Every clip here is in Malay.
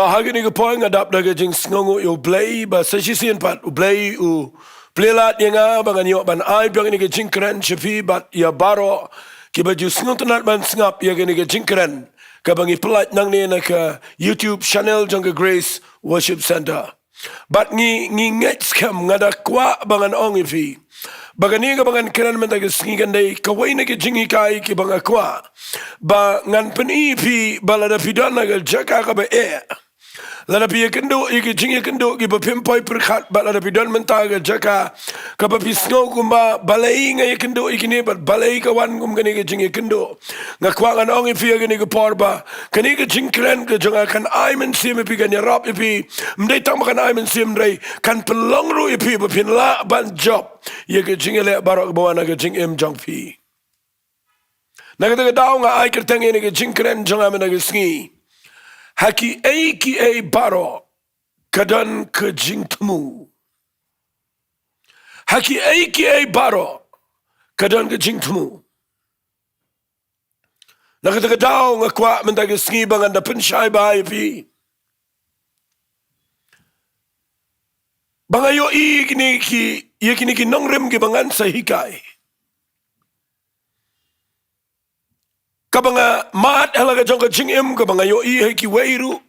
hagi ni ko ngadap daga jing sngongu yo blay ba sasisian pat u blay u plelat yenga bangan yo ban ai biang ni ke jing kran chefi bat ya baroh ki baju sngot nat ban ngap ya ni ke jing kran ka bangi pelat nang ni na ka YouTube channel jong Grace Worship Center. But ngi nget scam ngada kwa bangan ong ifi. Bagani ka bangan kran man daga sngi gandai kawai na ke jingi kai ki banga kwa. Ba ngan pen ifi balada pidana ga jaka ka ba lada pi kendo iki jingi kendo ki ba pimpoi perkhat ba lada pi don mentaga jaka ka ba pisngo kumba balai nga kendo iki ne ba balai ka wan kum gani ki jingi kendo nga kwangan ong ifi gani ka porba kani ka jingkren ka jonga kan ai men sim ipi gani rap ipi mdai tam kan ai men sim dai kan pelong ru ipi ba pin la ban job ye ka jingi le barok bawana ka jing em jong pi nagata ka daw nga ai kertang ni ka jingkren jonga men ka sngi haki ki baroh kadan ke jingthmu. Haki ki baroh kadan ke jingthmu. Nakata daw nga kwa mendaga sngi bangan da pensyai bahai pi. Bangayo kini ki nongrem ki bangan sahikai. Kabanga mat halaga jong ka jingim kabanga yo ki weiru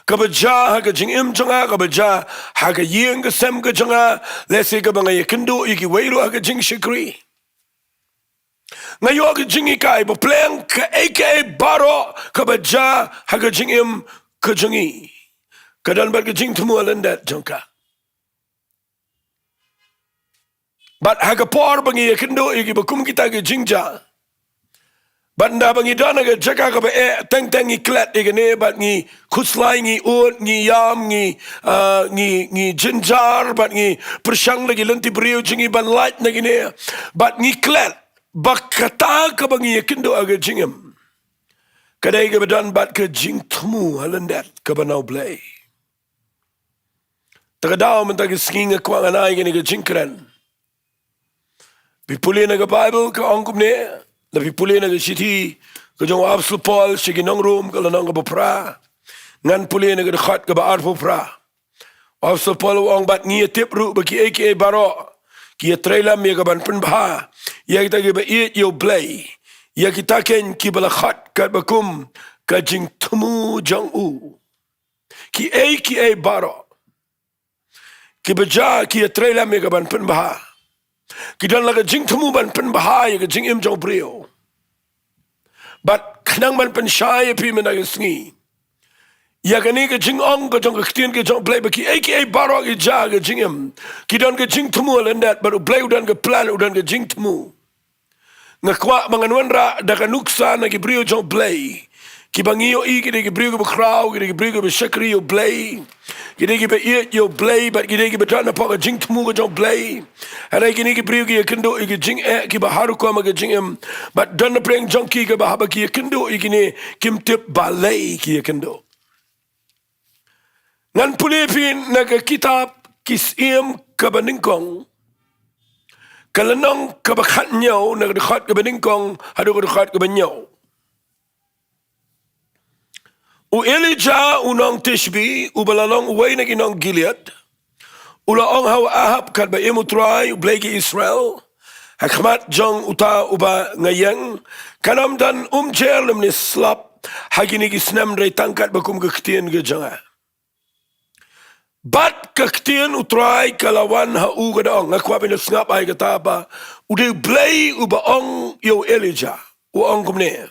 kabaja ha ka jingim jonga kabaja ha ka yeng ka sem ka jonga lese kabanga kendo ki weiru ha ka jing shikri ngayo ka jingi kai bo pleng ka aka baroh kabaja ha ka jingim ka jongi kadan bar ka jing thmu alandat jongka bat ha ka por bangi kendo ki bakum kita ka jingja banda bangi dana ga jaka ga teng teng ngi klat igane bat ngi khuslai ngi ut ngi yam ngi jinjar bat ngi persyang lagi lenti beriu jingi ban light lagi ne bat ngi klat bakata ka bangi kendo aga jingem kadai ga badan bat ka jingthmu halandat ka banau blay tagadaw man tag skinga kwa anai ga jingkran bipuli na ga bible ka angkum ne Tapi pulih na siti kejong Apostle Paul sigi Nonglum kalau nang bopra ngan pulih na dekat ke baar bopra Apostle Paul wong bat ngi tip ru bagi aka baroh ki trailer me ban pen bha ya kita ge ba yo blay ya kita ken ki bala khat kat bakum ka jingthmu jong u ki aka baroh ki baja ki trailer me ban pen bha Kidan laga jingthmu ban pen bahaya ke jingim jong brio. But kanang ban pen syai pi menaga sngi. Ya kani ke jingong ke jong ketien ke jong play baki aka baroh ke ja ke jingim. Kidan ke jingthmu alandat baru play udan ke plan udan ke jingthmu. Ngakwa manganwan ra daga nuksa na ke brio jong play. Kibangiyo kide ke brio ke crowd kide ke brio ke shakri yo play. Kini kita eat yo blay, but kini kita tak nampak jing temu ke jong blay. Hari kini kita pergi ke kendo ke jing kita baharu kau ke jing but dan pergi jong kita bahaba ke kendo kini kim tip balai ke kendo. Ngan pulih pin nak kitab kisim ke Nyngkong. Kalau nong ke bakat nyau nak dekat ke Nyngkong, ada ke dekat ke nyau. U Elijah unong Tishbi, u balalong uway na ginong Gilead, ulaong hawa ahap kad ba imutray, u blagi Israel, hakmat jong uta uba ngayang, kanam dan jerlem ni slap, haginig isnam ray tangkat bakum kaktian gajanga. Bat kaktian utray kalawan hau gadaong, ngakwa pinasngap ay kataba, uday blay uba ong yo Elijah, uong kumne.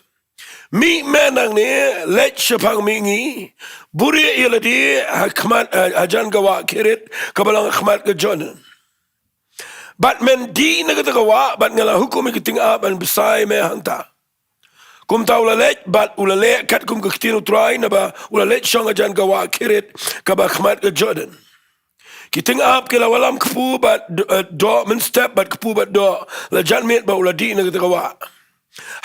Mi menang ni let sepang mingi buri iladi hakmat ajan gawa kirit kabalang hakmat ke John. Bat men di negara gawa bat ngala hukum ikiting aban besai me hanta. Kum tahu lalet bat ulale kat kum kektin utrai naba ulale syang ajan gawa kirit kabak hakmat ke Jordan. Kiting ab kila walam kepu bat do men step bat kepu bat do lajan met ba uladi negara gawa.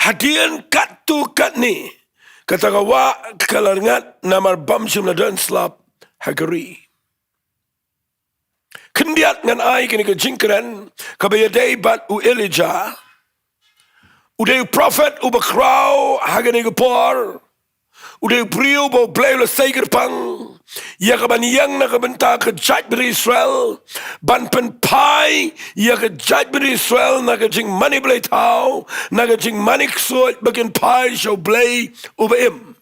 Hadian kat tu kat ni kata kawa kalangat namar bam sim dan slap hagari kendiat ngan ai kini ke jingkran kabaya day bat u Elijah u day prophet u bakrau hagani ke por Udah brio bau play lo seiger pang. Ya ke ban yang nak Bynta ke judge beri Israel. Ban pen pai ya ke judge beri Israel nak jing money play tau. Nak jing money ksut bagian pai show play ubaim.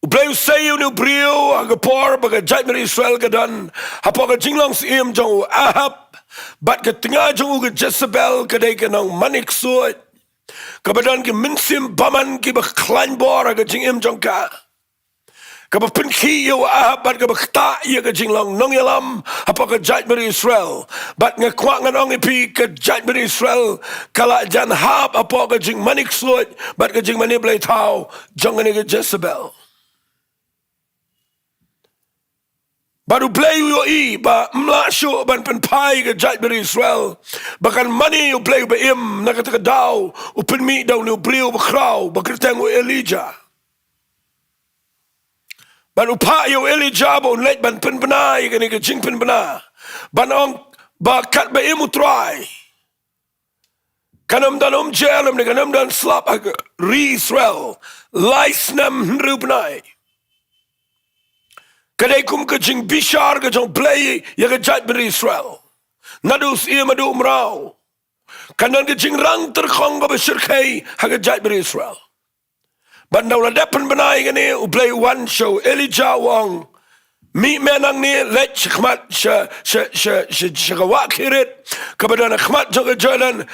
Ublay sayo ni brio aga por baga judge beri Israel kadan. Apa ke jinglong sim jong Ahab. Bat ke tengah jong uga Jezebel kadai ke nang money ksut. Kebadan ki minsim baman ki baklan bor aga jing im jong ka. Kabapen ki yo Ahab ka bakta ya ka jing long nong yalam apa ka judge beri Israel. Bat ngakwak ngan ong ipi ka judge beri Israel kala jan hab apa ka jing manik suit bat ka jing mani blay tau jong ni ka Jezebel. Baru play yo ba mlasyo ban pen pai ke judge beri Israel. Bahkan money yo play ba im nakataka daw upen mi daw ni beliau bakraw bakritang o Elijah. Ban upa yo Elijah ba unlet ban pen benai ke ni ke jing pen bena. Ban ong ba kat ba im utrai. Kanam dan jalam ni kanam dan slap aga ri Israel. Lais nam rubnai. Kadai kum ke jing bishar ke jong play ya ke judge beri Israel. Nadus ia madu umrau. Kanan ke jing rang terkong ke besyirkai ha ke judge beri Israel. Bandau la depan benai ke ni uplay one show Elijah wong. Mi menang ni let khmat shagawak hirit kepada nak khmat jong ke jalan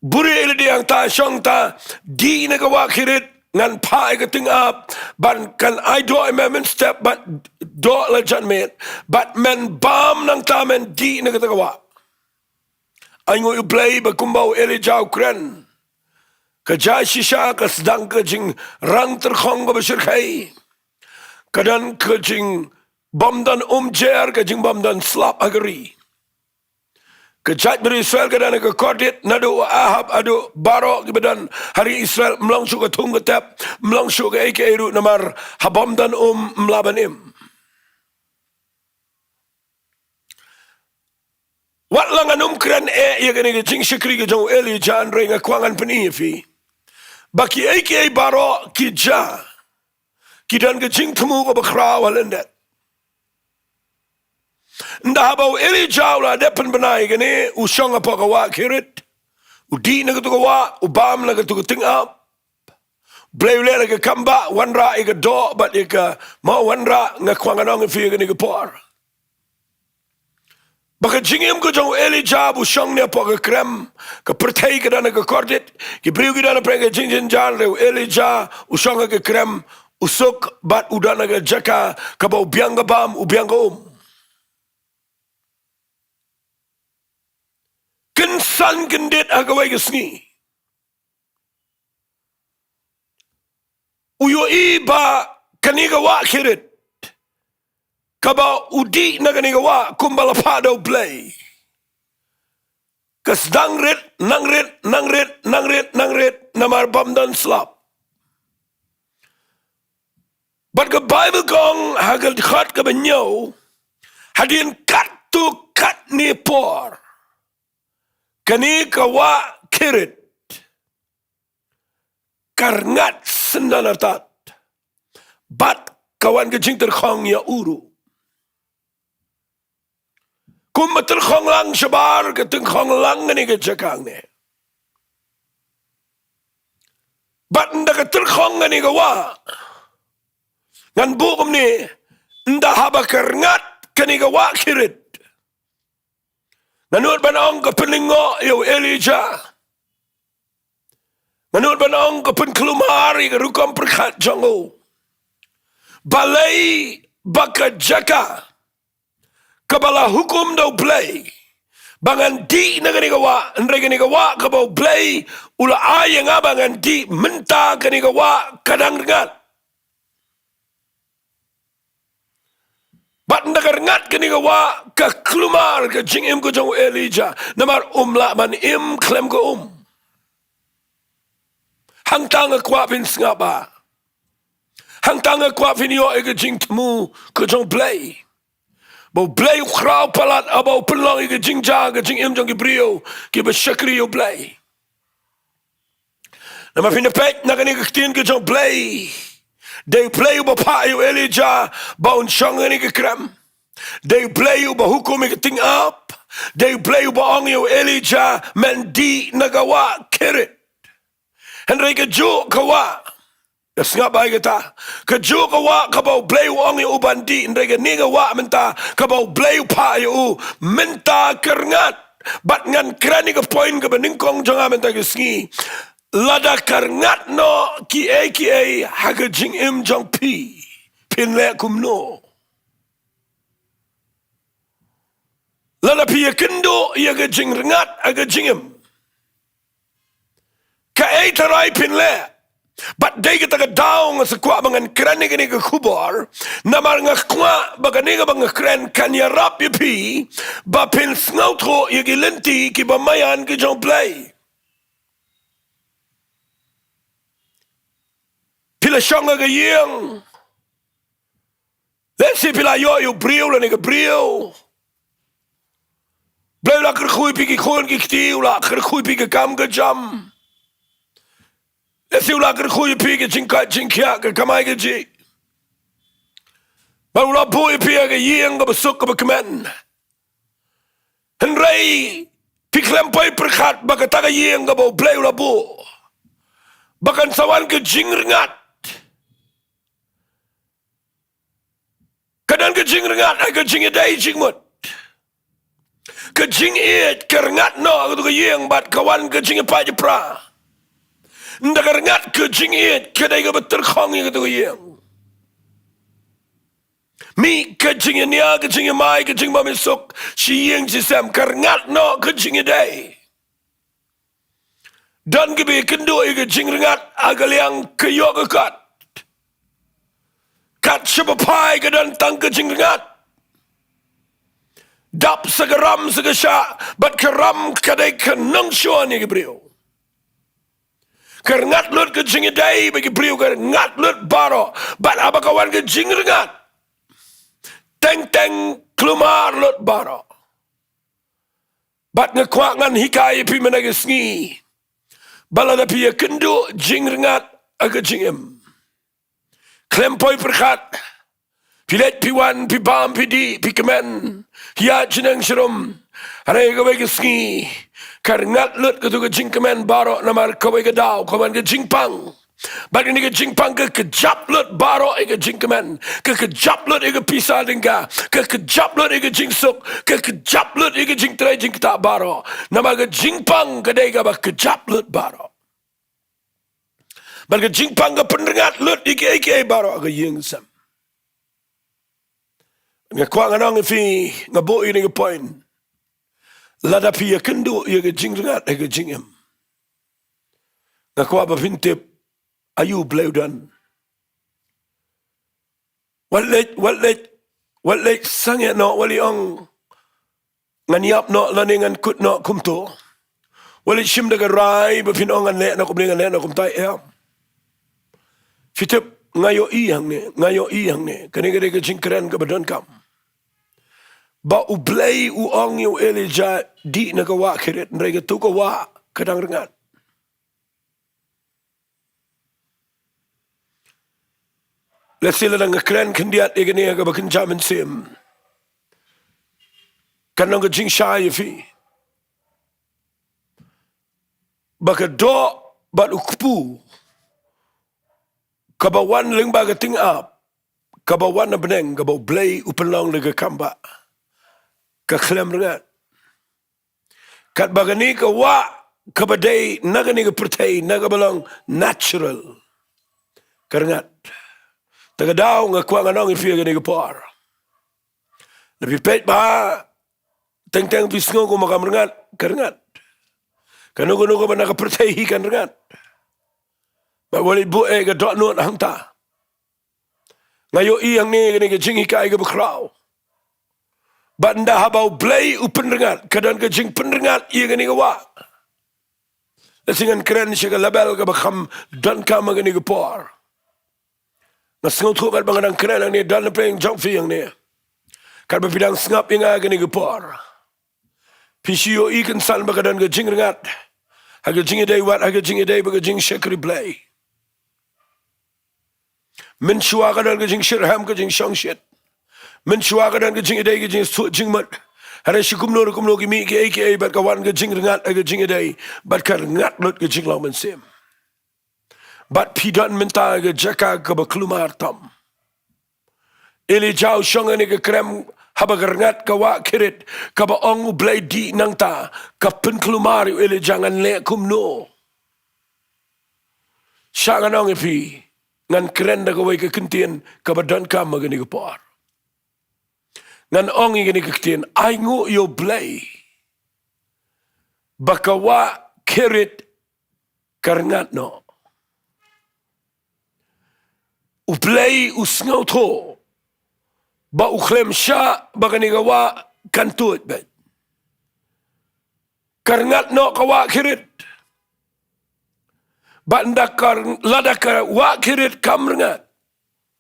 buri ili yang ta syong ta di na gawak hirit ngan pai ke tingap ban kan I do men step but do la jan met but men bam nang tamen di na katawa ai ngoi play ba kumbau Elijah kren ka jai shisha ka sedang ke jing rang terkhong ba syirkai kadan ke jing bam dan jer ke jing bam dan slap agari Kejat beri Israel kadang ke kodit nado Ahab ado baroh ke badan hari Israel melangsung ke tung ketep melangsung ke eke iru namar habam dan melabanim. Wat langan kran ya kene ke jing syakri ke jong Eli jan ring kwangan penifi. Baki eke baroh kija kidan ke jingthmu ke bakraw halendet. Ndah bau Elijah la depan benai gini usang apa kawa kirit udi na ketu kawa ubam na ketu tingap blay le ke kamba wanra ke do but ke mau wanra ngakwangan ong fi gini ke por baka jingim ko jong Elijah usang ne apa ke krem ke pertai ke dana ke kordit ke briu ke dana preng ke jingjin jan le Elijah usang ke krem usuk bat udana ke jaka ke bau biang ke bam ubiang ke Kensan gendit agawai ke Sngi. Uyo iba kaniga wa kirit. Kaba udi na kaniga wa kumbala pado play. Kas nangrit namar bam dan slap. But the Bible gong hagal khat ka banyo hadin kat tu kat ni por. Kani kawa kirit karngat sendanatat bat kawan ke jing terkhong ya uru kum terkhong lang shabar ke terkhong lang ni ke jakang ne bat nda ke terkhong ni kawa ngan bukum ni nda haba karngat kani kawa kirit Nanut banong ke peningo yo Elijah. Nanut banong ke penkelumari ke rukam perkat jongo. Balai baka jaka. Kabala hukum do play. Bangan di nagani gawa. Nregani gawa kabau play. Ula ayang abangan di menta kani gawa kadang dengat. Bat nagarangat kani gawa ka klumar ka jingim ko jong Elijah namar umla man im klem ko hangtang kwa pin ngapa hangtang kwa pin yo e ka jingthmu ko jong play bo play kraw palat abo pelong e ka jingja ka jingim jong brio ki ba shakri yo play Nama pinapet na kani kaktin ke jong play. They play uba payo Elijah baun syang ni ke kram. They play uba hukum ke ting up. They play uba ong yo Elijah mendi nagawa kirit. Henry ke jo kawa. Das ngap ay kita. Ke jo kawa kabau play ong yo ubandi Henry ke ni gawa menta kabau play payo menta kerngat. Bat ngan krani ke point ke Nyngkong jangan menta ke Sngi. Lada karngat no ki a haga jing im jong pi pin le kum no. Lada pi kendo yaga jing rengat aga jing im. Ka tarai pin le. But day kita ka daong sa kwa bangan krani kani ka kubar namar nga kwa bagani ka bang kran kanya rap pi ba pin snautro yagi lenti ki ba mayan ki jong play. Pila syanga ke yang. Let's see pila yo brio la ni ke brio. Brio la kerkhui pi ki khon ki ktiu la kerkhui pi ke kam ke jam. Let's see la kerkhui pi ke jingkia ke kamai ke ji. Baru la boy pi ke yang ke besuk ke bekemen. Henry pi klempai perkat bakata ke yang ke bau brio la bo. Bahkan sawan ke jing rengat. Kadang kejing rengat, kejing idai jingmut. Kejing it, kerengat no, aku tu kejing bat kawan kejing apa je pra. Nda kerengat kejing it, kedai ke berterkong aku tu kejing. Mi kejing nia, kejing mai, kejing mamisuk, si yang si sam kerengat no, kejing idai. Dan kebe kendoi kejing rengat, agal yang keyok kekat. Kat sebepai ke dan tang ke jingrengat. Dap segeram segesya. Bat keram kadai ke nang syuan ya kebriu. Kerengat lut ke jingidai bagi briu. Kerengat lut baroh. Bat apa kawan ke jingrengat. Teng kelumar lut baroh. Bat ngekuak ngan hikai pi menagi Sngi. Balada pi ya kendu jingrengat aga jingim. Klempoi perkat. Pilet piwan, pibam, pidi, pikemen. Hiat jeneng serum. Harai kawai ke Sngi. Karengat lut ke tu ke jingkemen barok namar kawai ke dau. Kawan ke jingpang. Bagi ni ke jingpang ke kejap lut barok ke jingkemen. Ke kejap lut ke pisah dengga. Ke kejap lut ke jingsuk. Ke kejap lut ke jingtrai jingketak barok. Nama ke jingpang ke dega bah kejap lut barok. Bagi jingpang ke pendengat lut iki barok ke yang sam. Ngakuang anong fi ngaboi ni ke point. Lada pi ya kendu ya ke jingrengat ke jingem. Ngakuang ba pintip ayu bleudan. Walet sangat no wali ong nganyap no laningan kut no kumto. Walet sim de rai ba pin ong ngan no kumningan no kumtai em. Fitip ngayo iyang ni, kani-kani ke jingkeren ke badan kam. Ba ublay uong yu Elijah di nagawa kirit, nrega tu kawa kadang rengat. Lasila nang keren kendiat igani aga bakin jamin sim. Kanang ke jing syai fi. Baka do bat ukpu. Kabawan lengba ke ting up. Kabawan na beneng. Kabau blay upenlong lega kamba. Kaklem rengat. Kat bagani ka wa kabadai nagani ka pertai nagabalang natural. Karengat. Tagadaw nga kwa nga nang ifiya gani ka par. Napipet ba teng-teng pisngo ko makamrengat. Karengat. Kanu-kanu ka ba nakapertai hikan rengat. Walit bue ke dok nuat hangta. Ngayo iyang ni gani ke jing hikai ke bekrau. Banda habau blay upen rengat. Kadang ke jing penrengat iya gani ke wak. Lasingan keren siya ke label ke bakam dan kama gani ke por. Nasngaw tukat banganang keren ang ni dan na peng jong fi yang ni. Kad bapidang ngap yang gani ke por. Pisio ikan san bakadan ke jing rengat. Haga jingidai wat haga jingidai baga jing shakri blay. Min shuaga dan ga jing shirham ga jing shong shit. Min shuaga dan ga jingidai ga jing su jing mat. Hara shikumno kumno ki mi ki aka bat kawan ga jing rengat haga jingidai bat kar ngat lut ga jing lang men sim. Bat pidan minta ga jaka ga baklumar tam. Ili jau shong ni ga krem haba garangat kawa kirit kaba ong ublay di nang ta kapin klumari ili jangan le kumno. Siya nga nang ipi ngan keren da kaway kakintien kabadan ka magani kapar. Ngan ong igani kakintien ay ngu yo blay bakawa kirit karangat no. Ublay usngaw to ba uklem siya baganigawa kantut bet. Karangat no kawa kirit. Ba ndakar ladaka wa kirit kamrangat.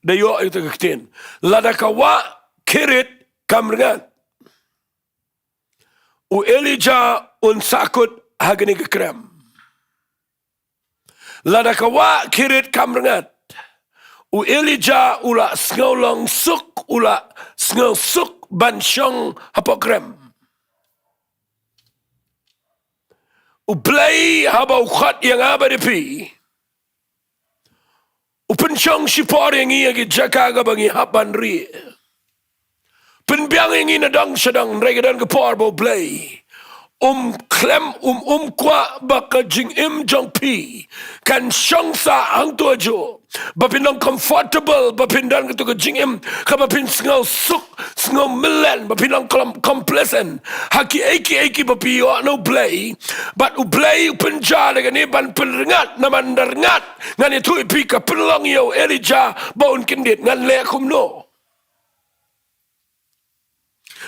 Dayo ito kaktin. Ladaka wa kirit kamrangat. U Elijah unsakot hagani kakrem. Ladaka wa kirit kamrangat. U Elijah ula sngaw suk ula sngaw suk bansyong hapokrem. U play haba ukhat yang aba depi. U pensyong sipor yang iya ki jakaga bangi hapan ri. Penbiang yang ina dang sedang regadan ke por bo play. Klem kwa baka jing im jong pi kan syong sa ang tuajo bapindang comfortable bapindang ketu ke jing im kabapin sngau suk sngau milen bapindang complacent haki eki bapi yo no play but u play penja dengan ban penrengat naman darengat ngan itu pi ka penlong yo Elijah baun kindit ngan le kumno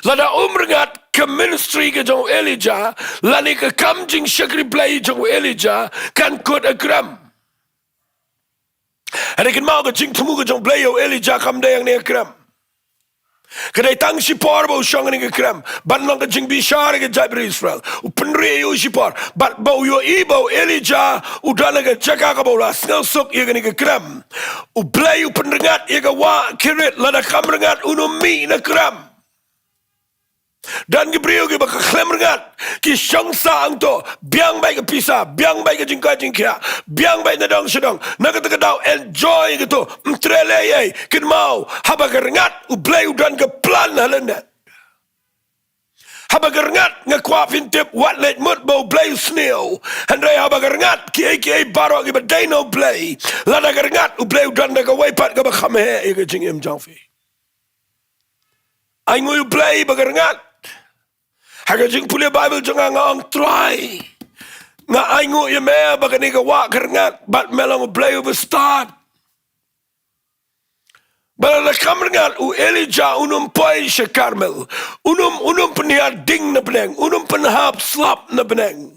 lada umrengat ke ministry ke jong Elijah lani ke kam jing syakri play jong Elijah kan kod akram ada kin mau ke jingthmu ke jong play yo Elijah kam dayang ni akram kedai tang sipor bau syang ni akram ban long ke jing bishar ke jabri Israel upenri yo sipor bat bau yo bau Elijah udana ke jaga ke bau las ngelsuk ye ni akram u play upenrengat ye ke wa kirit lada kam rengat unumi na akram dan Gabriel ke baka klem rengat ki syang sa ang to biang bai ke pisa biang bai ke jingkia biang bai na dong sedong na kata kadau enjoy ke to mtrele ye kin mau haba ke rengat u blay dan ke plan halenda haba ke rengat ngakwa fintip wat let mut bau blay snail handai haba ke rengat ki aka baroh ke badai no blay lada ke rengat u blay dan ke waipat ke bakham he ke jingim jangfi ai ngui blay baka rengat haga jing pulia Bible jangan ngang try nga aingo ye me baga ni wa kerngat bat melang blay over start bala kamerngat u Elijah unum poi she Carmel unum penia ding na beneng unum penhap slap na beneng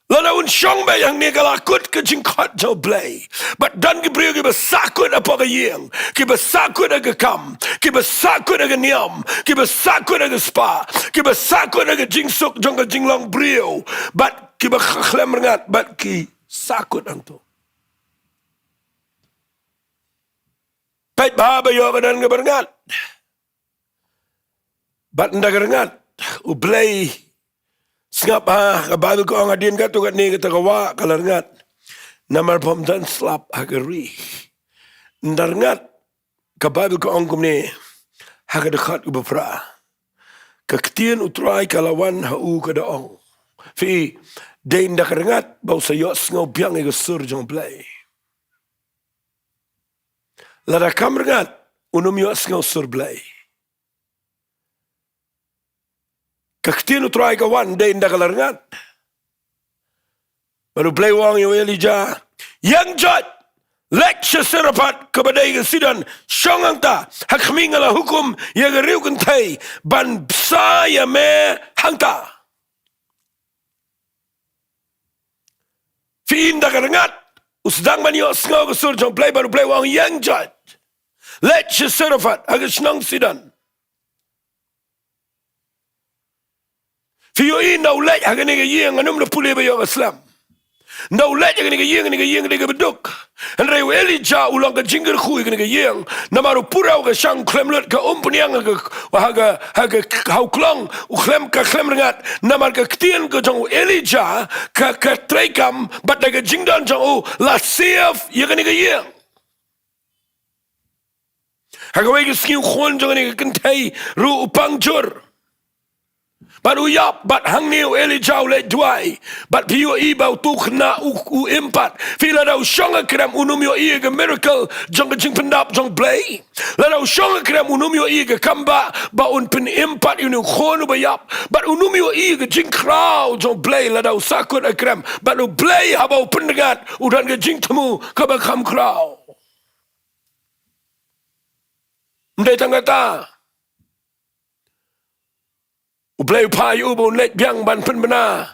lana un syong ba yang ni galakut ke jingkot jo blay but dan Gabriel ke besakut apa ke yeng ke besakut ke kam ke besakut ke niam ke besakut ke spa ke besakut ke jingsuk jong ke jinglong brio but ke bakhlem rengat but ke sakut ang to pait ba yo ke dan ke berengat but ndak rengat u blay Sengap ke Bible ko ang adin ka tukat ni kita kawa kalarngat namar pom dan slap agari ndarngat ke Bible ko ang kumni haga dekat ubapra kaktian utrai kalawan hau ke daong fi dain dakarngat bau sayok sengau biang ego sur jong play lada kamerngat unum yok sengau sur play kaktian utrai kawan dain dakalarngat baru play wang yo Elijah yang jat lecture serapat kepada sidan syongang ta hakmi ngala hukum ya geriu kentai ban saya me hangta fiin dakalarngat usdang man yo sngau sur jong play baru play wang yang jat lecture serapat agak senang sidan Fiyo ndau lej hagane ga yeng anum na pule ba yo Islam. Ndau lej hagane ga yeng ga beduk. En reu Elijah ulang ga jingir khu hagane ga yeng namaru purau ga shang klemlet ga umpuniang ga haga hau klong u klem ka klem ringat namar ga ktien ga jong Elijah ka trekam bat ga jingdan jong la sef hagane ga yeng. Haga wei ga skiu khon jong ga kentai ru upangjur. But uyap, but hang niu Elijah le Jowai, but piu ibau tu Khynnah u impat. Fila dau shonga krem unum yo ie ga miracle jong ga jing pendap jong blay. La dau shonga krem unum yo ie ga kamba ba un pen impat unu khonu ba yap. But unum yo ie ga jing kraw jong blay la dau sakut a krem. But u blay habau pendegat udan ga jingthmu ka ba kam kraw. Mdai tanggata. Ublay pai ubon let biang ban pen bena.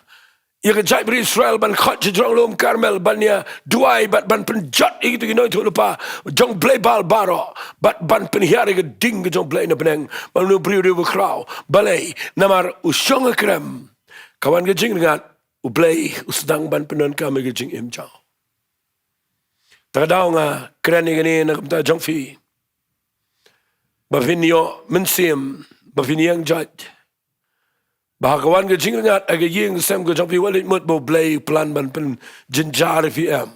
Ia ke jai Israel ban khot je Nonglum Karmel ban ya Jowai bat ban pen jat itu gino itu lupa jong blay bal baroh bat ban pen hiari ke ding ke jong blay na beneng ban nu beri u kraw balai namar usong krem kawan ke jing dengan ublay usdang ban penon kami ke jing im jao. Tagadaw nga kren ni na kamta jong fi. Bavinyo mensim bavinyang judge. Bahakawan ke jingat aga yeng sem ke jampi walit mut bo blay plan ban pen jinjar FM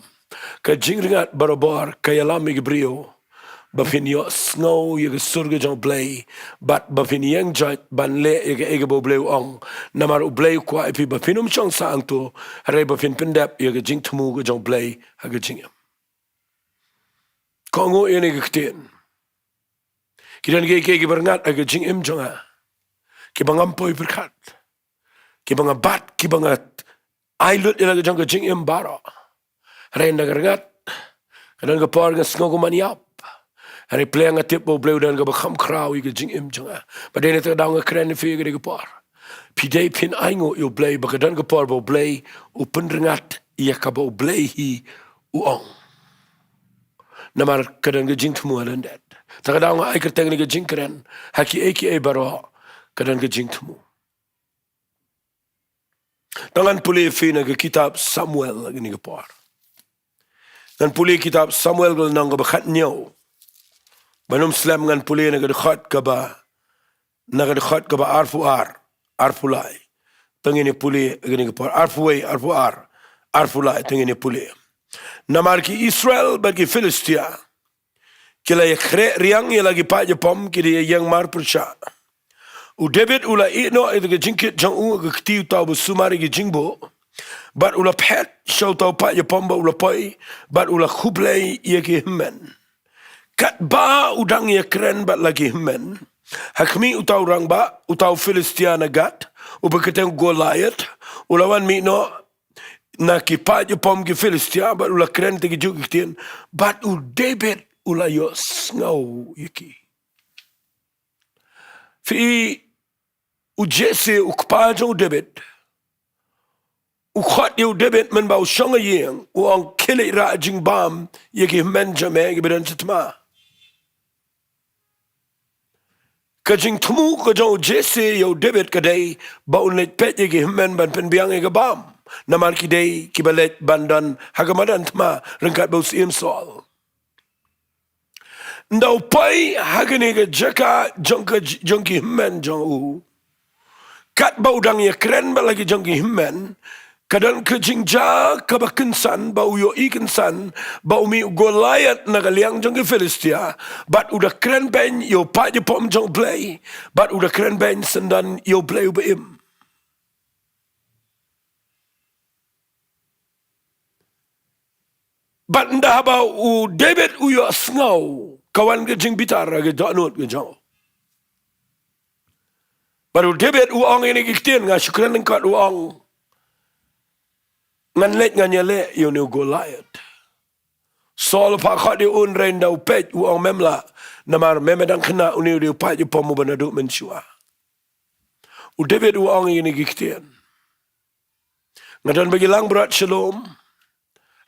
ke jingat barobar kaya lami ke brio bafinyo snow ye ke surga jong blay bat bafinyang jat ban le ye ke ege bo blay ong namar u blay kwa ipi bafinum chong sang tu hare bafin pendap ye ke jingthmu ke jong blay haga jingam kongo ye ne ke ktien kidan ke berngat aga jingim jonga ki bangampoi berkat ki bangabat ki bangat ailut ila jang ke jing im baro ren nagarngat kadan ke por ke sngogo maniap hari playang atip bo bleu dan ke bakham kraw ke jing im janga padene te dang ke kren fi ke por pidei pin aingo yo blay bakadan ke por bo blay u penrengat ia ka bo blay hi u ong namar kadan ke jing thmu alandet takadang ai ke teng ke jing kren haki eki baro kadan ke jingthmu. Tangan puli fina ke kitab Samuel lagi ni ke por. Dan puli kitab Samuel gul nang ke bakhat nyaw. Banum slam ngan puli na ke dekhat ke ba arfulai. Tengini puli lagi ni ke por arfulai tengini puli. Namar ki Israel bagi Filistia. Kila ye kre riang ye lagi pa je pom kiri ye yang mar persya. U David ula ino itu ke jingkit jang ke ketiu tau besumari ke jingbo bat ula pet show tau pa ye pomba ula poi bat ula kublai ye ke himmen kat ba udang ye keren bat lagi himmen hakmi utau rang ba utau Filistia nagat u beketeng Goliath ulawan mi no na ki pa ye pom ke Filistia bat ula keren te ke juk ketien bat u David ula yo ngau yeki fi u Jesse u kpajo David u khat yu David men ba u shonga yeng u ang kile ra jing bam yeki menjame gibedan chitma ka jing thmu ko jo Jesse yu David kadai ba un let pet yeki men ban pen biang e bam namar ki dei ki balet bandan hagamadan tma rengkat ba usim sol ndau pai hagane ga jaka jongki men jong u kat bau dang ye keren ba lagi jongki himmen kadan ke jingja ka ba kensan bau yo ikensan bau mi Goliath na galiang jongki Filistia bat udah keren ben yo pa je pom jong play bat udah keren ben sendan yo play ubeim bat ndah bau u David u yo sngaw kawan ke jing bitar ke donut ke jong baru David uang ini kiktian nga syukran nengkat uang ngan let ngan nyale yo ne Goliath Saul pakhat di un renda upet uang memla namar memedang Khynnah uni di upat ju pomu banaduk mensua u David uang ini kiktian ngadan bagi lang berat shalom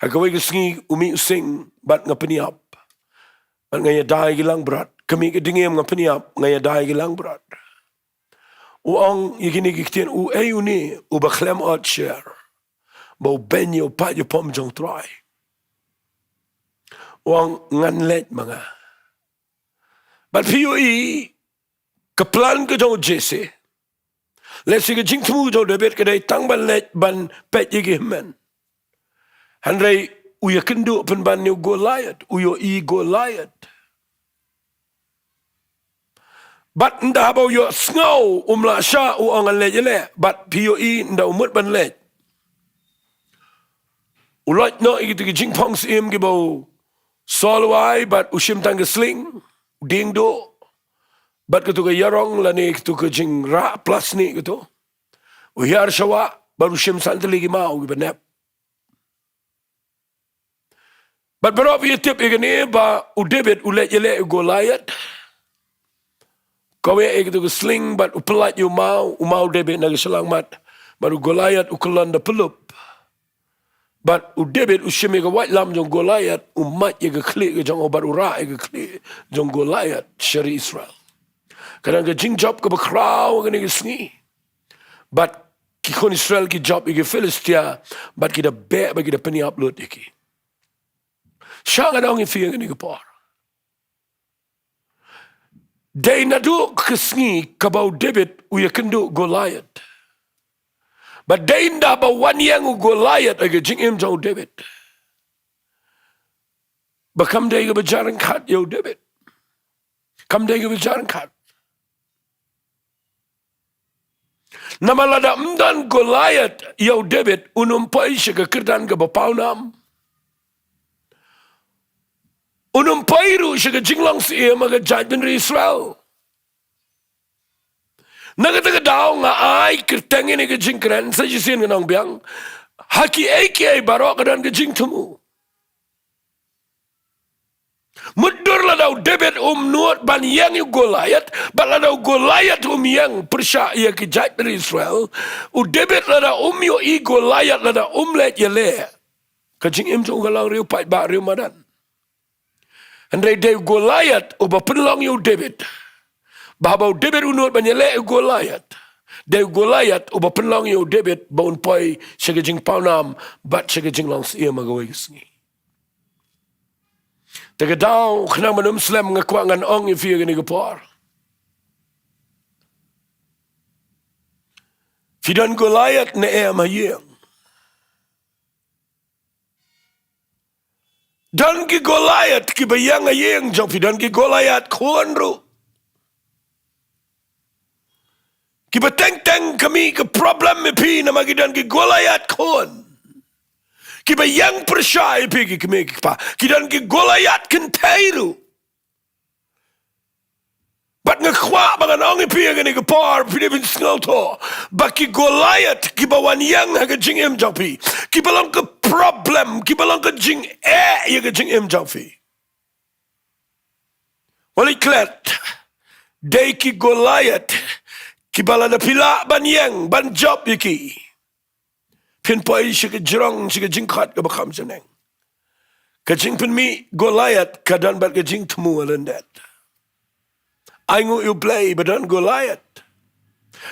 hakawe ke Sngi umi using bat ngapeniap bat ngaya dai gilang berat kami ke dingem ngapeniap ngaya dai gilang berat uang yikini giktin u ayuni u baklem out share. Bau benyo pa yo pom jong try. Uang ngan let mga. But POE kaplan ke jong jese. Let's sige jingthmu jong debet kedai tang ban let ban pet yigi men. Handrai uya kendu pen ban yo Goliath, uyo I Goliath. But nda bau yo sngo umla sha u angan let yele, but POE nda umut ban let. Ulat no igi tigi jingpong sim gi bau solwai but ushim tang sling Diengdoh. But ketu ke yarong lani ketu ke jing ra plus ni ketu. Uyar shawa baru ushim santali gi mau gi benep. But berapa ye tip igani ba udebet ulet yele Goliath. Kawe ketu ke sling but upelat you mau debet nagi selang mat baru Goliath ukulan da pelup. But udebet ushimi ke white lam jong Goliath umat ye ke klik ke jong obat ura ye ke klik jong Goliath syari Israel. Kadang ke jing job ke bakrau ke ni ke Sngi. But ki kon Israel ki job ke Philistia but kita be bagi kita peni upload iki. Syang ada orang fi ke ni ke par. Dai nadu ke Sngi ke bau David uya kendu Goliath. But dai nda ba wan yang Goliath age jing im jong David. Bakam dai ke berjalan kat yo David. Kam dai ke berjalan kat. Nama lada mdan Goliath yo David unumpai syaka kerdan ke bapaunam. Unumpai ru syaka jinglang siya maga judgment Israel. Nagataga daw nga ay kertengin ke jingkran sa jisin nga nang biang haki ay baroh kadan ke jingthmu. Mudur la daw David nuot ban yang yu Goliath, but la daw Goliath yang persya ia ke judgment Israel. U David la daw yo I Goliath la daw let yele. Kajing im jong galang riu pai ba riu madan. Andai daw Goliath u ba penlang yu David. Bahawa David unut banyele Goliath. Deu Goliath uba penlang yo David baun poi syagajing paunam bat syagajing lang siya magaway Sngi. Tagadaw khnang manum slam ngakwa ngan ong ifiya gani gapar. Fidan Goliath na mayeng. Dan ki Goliath ki bayang ayeng jong fidan ki Goliath kuanru. Kiba teng kami ke problem me pi na magidan ki Goliath kon. Kiba yang persyai pi ki kami pa. Kidan ki Goliath kentairu. Bat ngakwa mga nongi pi agani ke par pinipin sngal to. Baki Goliath kiba wan yang haga jing im japi. Kiba lang ke problem. Kiba lang ke jing yaga jing im japi. Wali klet. Day ki Goliath. Kibala na pila ban yang ban job yiki. Pinpoy siya jirong siya jingkat ka bakam saneng. Kajing pin mi Goliath kadan bat kajing temu alandat. Aingu you play badan Goliath.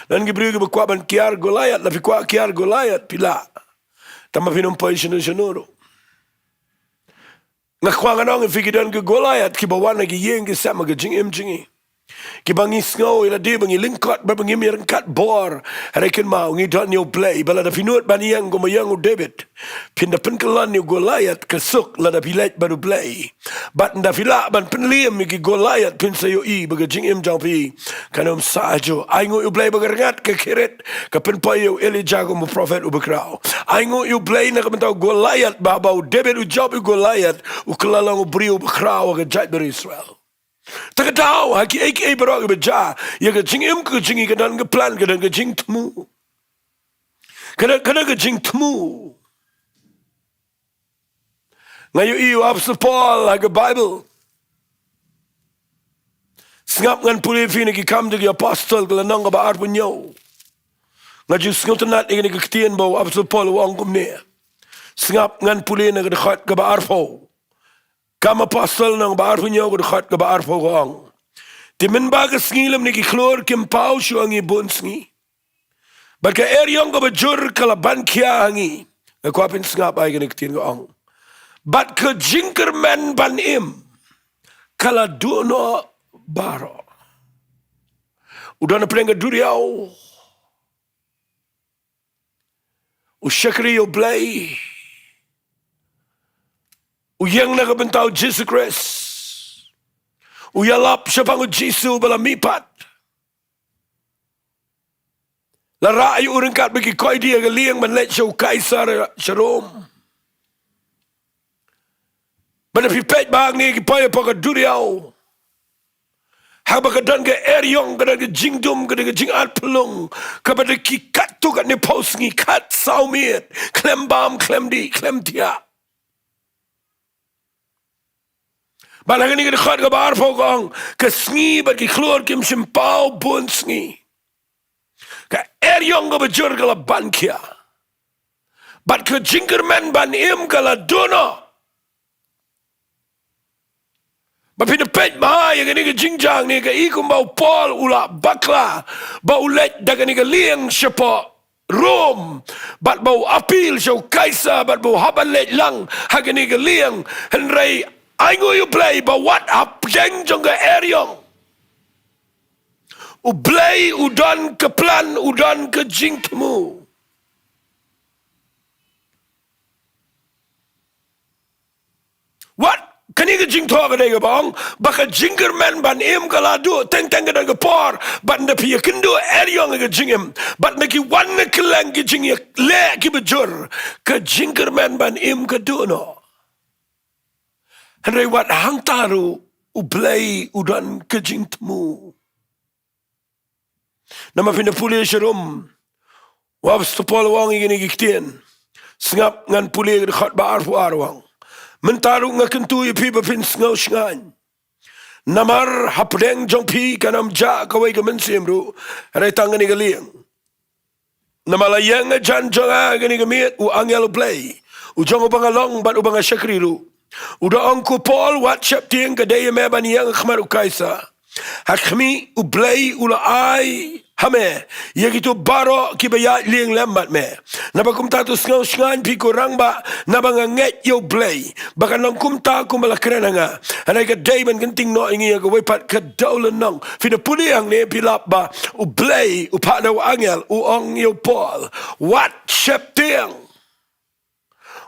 Dan gibri ka bakwa ban kiar Goliath lapi kwa kiar Goliath pila. Tama pinumpoy siya nuro. Ngakwa nga nong ifikidan ka Goliath kibawan na giyeng kisama kajing imjingi. Kibangi snow ila di bangi lingkot ba bangi mirangkat bor rekin mau ngi don yo play bala da pinut baniyang gumayang u David pinda penkelan yo Goliath kesuk la da pilet baru play bat nda fila ban penliam mi Goliath pin sayo I baga jing im jampi kanom sajo aingo yo play baga rengat ke kiret ka penpoy yo Elijah go mo prophet u bakrao aingo yo play na kamentaw Goliath babaw David u job u Goliath u kalalang u brio bakrao ga judgment Israel. Tagadaw haki ay baroh ke beja ya ke jing im ke jingi kadan ke plan kadan ke jingthmu kadan ke jingthmu ngayo iyo apostol Paul ke Bible sngap ngan puli fi ki kam de apostol ke lanang ba arpunyo ngaju sngotanat ini ke ketien baw apostol Paul wang kumne sngap ngan puli na ke khat ke ba arpo Kama apostol nang baar punyo ko dekat ke baar pogong. Timin baga Sngi lam niki klor kim pau shu angi bun Sngi. Baka eryong ka bajur kalaban kia hangi. Aku apin sengap ay ganik tin ong. Bat ke jingker men ban im. Kala duno baroh. Udah na prenga duriau. Usyakri yo blay. Uyang na kabentau Jesus Christ. Uyalap siya pang Jisu bala mipat. Lara ayu urangkat bagi koi dia galiang manlet siya kaisar Shalom. Mana pipet bang ni kipaya pa kaduriaw. Haba kadan ke eryong kadan ke jingdum kadan ke jingat pelung kepada kikat tu kat ni pos ngi kat saumit klem bam klem di klem tia. Balang ni kedekat ke bar pokong ke Sngi bagi keluar kim simpau bun Sngi. Ke eryong ke bejur ke laban kia. Bat ke jingkermen ban im ke laduna. Bapi nepet bahaya ke ni ke jingjang ni ke ikum bau pol ula bakla. Bau let daga ni ke liang sepa Rom. Bat bau apil syau kaisa bat bau haban let lang. Haga ni ke liang henrai aingu you play ba what up jeng jong ke eryong. Ublay udan ke plan udan ke jingthmu. What? Kani ke jing thua ke dega bang, baka jingger man ban im kaladu teng teng ke dega por, bat na pia kendo eryong ke jingem, bat na ki wan na kelang ke jingya le ki bejur ke jingger man ban im ke duno. Henry wat hang taru ublay udan ke jingthmu. Nama pindah pulih serum, wab stopol wang ingin ikitien, sengap ngan pulih dekat bar puar wang. Mentaru ngakentu ipi bapin sngau sngan. Namar hapdeng jong pi kanam ja kawai gamen simru. Rai tangan ni galiang. Namalayang jan jonga gani gamit u angel play. U jong ubang along bat ubang syakriru. Uda angku Paul WhatsApp tiang kadaya meban yang khmar u kaisa. Hakmi u play ula ai hame yagitu baroh kibaya liang lembat me nabakum tatu sngau sngan pi kurang ba nabang nget yo play bakan nang kumta kumbala krenanga anai ka day man genting no ingi ka wepat ka daulan nang fina puliang ne pilap ba u play u pa daw angel u ong yo Paul what shep tiang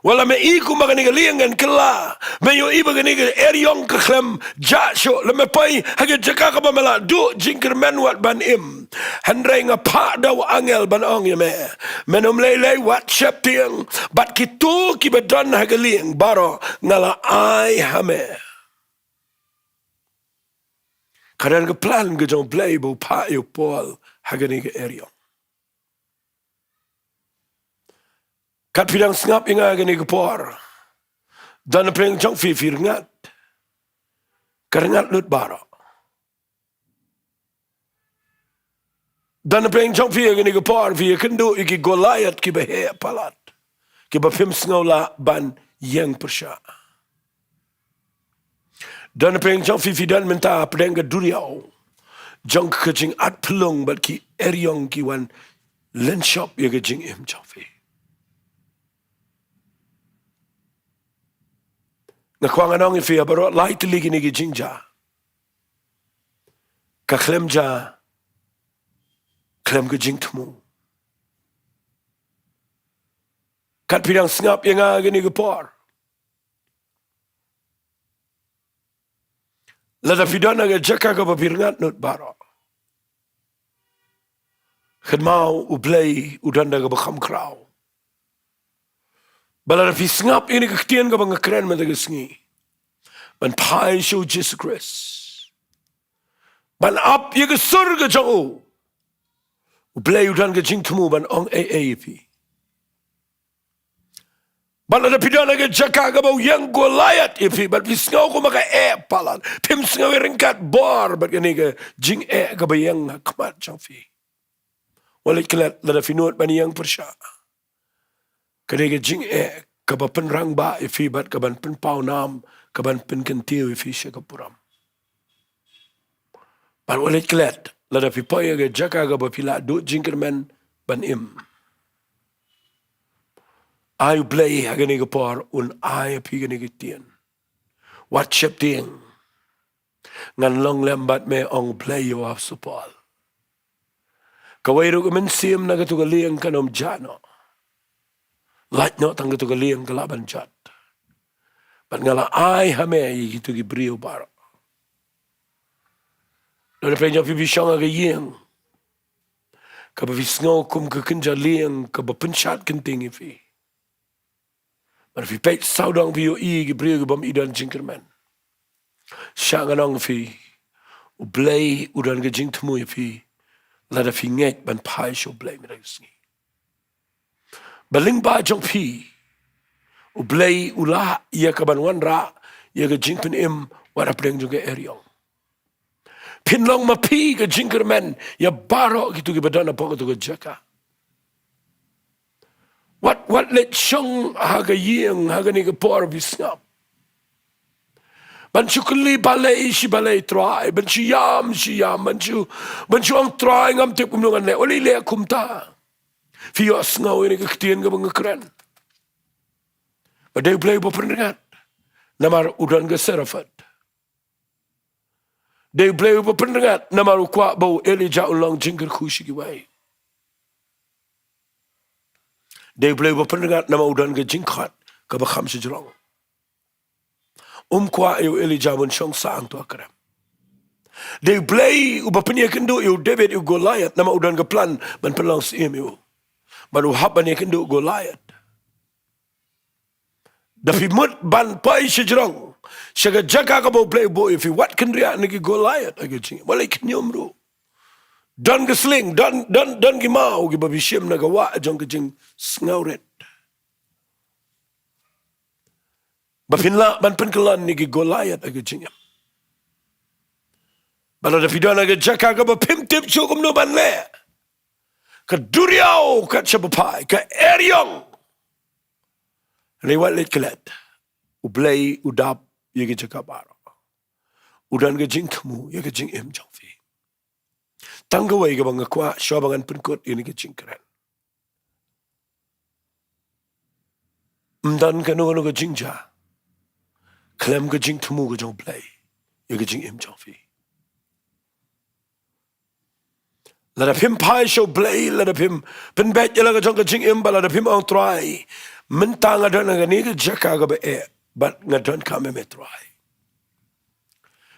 wala me iku magani galingan kala me yo iba gani eryong ka klem jasho le me pai hage jaka ka bamala du jingker men wat ban im handrai nga pa daw angel ban ong me menom lele wat shep tiang bat kitu ki badan hagaling baro ngala ai hame karan ke plan ke jong play bo pa yo Paul hagani ke eryong kat pidang sengap inga gani kepor. Dan peng jong fi ngat. Karengat lut baroh. Dan peng jong fi gani kepor fi kendo iki Goliath ki behe palat. Ki bapim sengaula ban yang persya. Dan peng jong fi dan menta pedang ke duriau. Jong ke jing at pelung bat ki eryong ki wan lenshop ya ke jing im jong fi. Ngakwang anong ifi abaro light ligi ni jingja. Ka klemja klem ke jingthmu. Kat pidang sengap yang agani gepor. Lada pidana ga jaka ka papiringat not baro. Khedmau ublay udanda ga bakam kraw. Bala rapi sengap ini keketian ka bang keren mata Sngi. Ban pai show Jesus Christ. Ban up ye ke surga jauh. Ublay udan ke jingthmu ban ong pi. Bala rapi dana ke jaka ka bau yang Goliath ipi. Ban pisngau ko maka palan. Pim sengau ringkat bar bat kani ke jing ka bayang kmat jauh fi. Walit kelat lada finut ban yang persya. Kadang jing kaban rang ba ifi bat kaban pen pau nam kaban pen kentiu ifi syakapuram. Ban walit klet. Lada pipoy aga jaka aga bapila do jingkerman ban im. Ay blay aga ni por un ay piga ni tien. Wat chep ting. Ngan long lembat me ong blay yo af supal. Kawai ru men sim na gatu galiang kanom jano. Lat no tang gatu galiang kalaban jat. Ban ngala ay hame gitu gibriu baro. Lada penja pibi shong aga yeng. Kaba visngo kum ka kinja liang kaba penchat kenting ifi. Mar fi peit saudang fi yo i gibriu gibam idan jingkerman. Syanganong fi u blay udan ga jingthmu ifi. Lada fi ngek ban pai sho blay mi Sngi. Baling ba jong pi u blay ula ia ka ban wan ra ia ga jingpen im wara preng juga eriong. Pinlong ma pi ga jingkerman ya baroh gitu gi badana pok tu ga jaka. What let shong haga yeng haga ni ga por bisngap. Banchu kuli balai si balai try, banchu yam si yam, banchu ang try ngam tip kumnungan le, oli le kumta. Fiyo asngaw ini kektian ka mga keren. Badai play bo pernengat, namar udan ga serafat. Day play bo pernengat, namar ukwa bo Elijah ulang jingker kushi giwai. Day play bo pernengat, namar udan ga jingkat, ka bakham si Shillong. Kwa yu Elijah mun shong saang tu akram. They play uba penya kendo yu David yu Goliath nama udan ga plan ban pelang sim yu. Ban uhap ban kendo Goliath. Dafi mut ban pai Shillong. Shaga jaga ka bo play bo if what can ria niki Goliath agi ching. Walai knyom ro. Dan ga sling dan gi mau gi babi shim na ga wa jong ga jing snauret. Bafinla ban penkelan ni Goliath aga jingam. Bala da fidana aga jaka aga ba pimtip chukum no ban le. Ka duriao ka chabapai ka eriong. Lewat let kelet. Ublay udap yaga jaka baro. Udan ga jingthmu yaga jing im jongfi. Tanggaway ga bang kwa syabangan penkut ini ga jingkeren. Mdan ka no ga jingja. Klem ga jingthmu ga jong play. Ya ga jing im jong fi. Lada pim pai show play. Lada pim pen bet ya ga jong ga jing im. Lada pim ang try. Mentang ada nga ni ga jaka ga ba e. But nga don kame me try.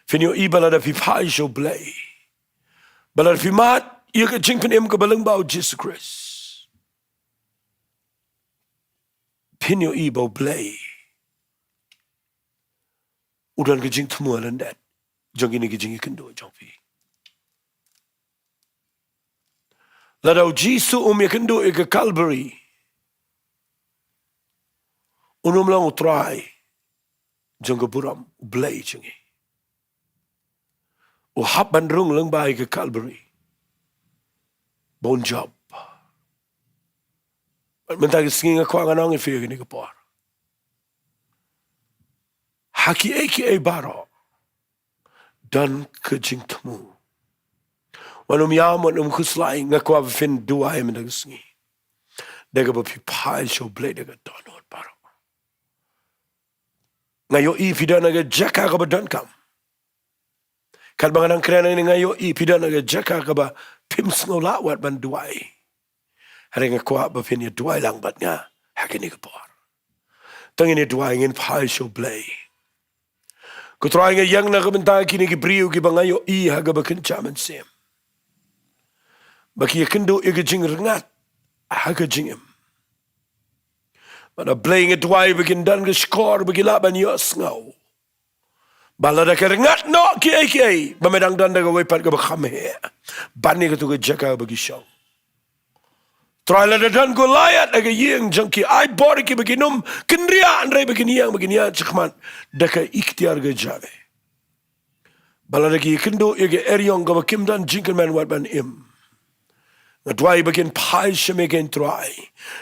Finyo iba lada pi pai show play. Lada pi mat. Ya ga jing pen im ga balang bao Jesus Christ. Finyo iba play. Udan ke jingthmu alandat. Jong ini ke jingi kendo jong fi. Ladau jisu ya kendo ke Calvary. Unum lang utray. Jong ke buram blay jingi. Uhap bandrung lang bay ke Calvary. Bon job. Mentag Sngi ngakwa nganong ifi ni ke por. Haki eki baroh dan ke jingthmu. Wanum yam wanum kuslai ngakwa fin duai mendag Sngi. Daga ba pai show blade daga donot baroh. Ngayo i pidana ga jaka ka ba don kam. Kan banganang krena ni ngayo i pidana ga jaka ka ba pim sngola wat ban duai. Hari ngakwa ba fin ya duai lang bat nga hakini ka por. Tangini duai ngin pai show blade. Kutrai nga yang na kabenta kini gibriu ki bangayo i haga bakin chaman sem. Baki kendo iga jing rengat haga jingem. Mana playing it wai bakin dan ga score bagi laban yo sngaw. Bala da rengat no ki bamedang dan da ga wepat ga bakham he. Bani ka tu ga jaka bagi show. Try la dan Goliath aga yeng jangki ai bori ki baginum kenria andrai baginiang chakman daka ikhtiar ga jave. Bala daki kendo ege eriong ga bakim dan jingkerman wat ban im. Ngadwai bagin pai sheme gen try.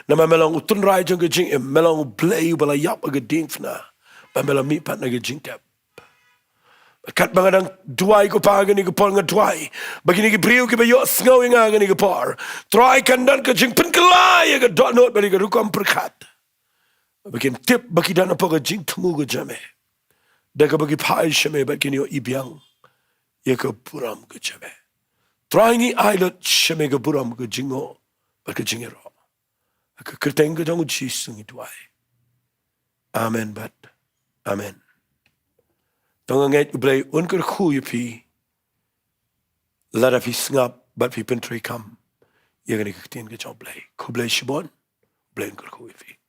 Nama melang utun rai jang ga jing im melang blay bala yap aga dingfna. Ba melang mi pat na ga jingtap. Kat bangadang duai ko pa gani ko por nga duai. Bagini ki priu ki bayo sngaw nga gani ko por. Try kandan ka jing penkelai ka dot not bali ka rukam perkat. Bagin tip bagi dana pa ka jingthmu ka jame. Da ka bagi pai shame bagini yo ibyang. Ye ka buram ka jame. Try ni ailot shame ka buram ka jingo. Bagi jingero. Ka kerteng ka jangu jisung duai. Amen bat. Amen. Tong ngai ublay unker khu pi lara pi snap bat pi pentri kam ye gani kitien ke job blay ku blay shibon blay unker khu pi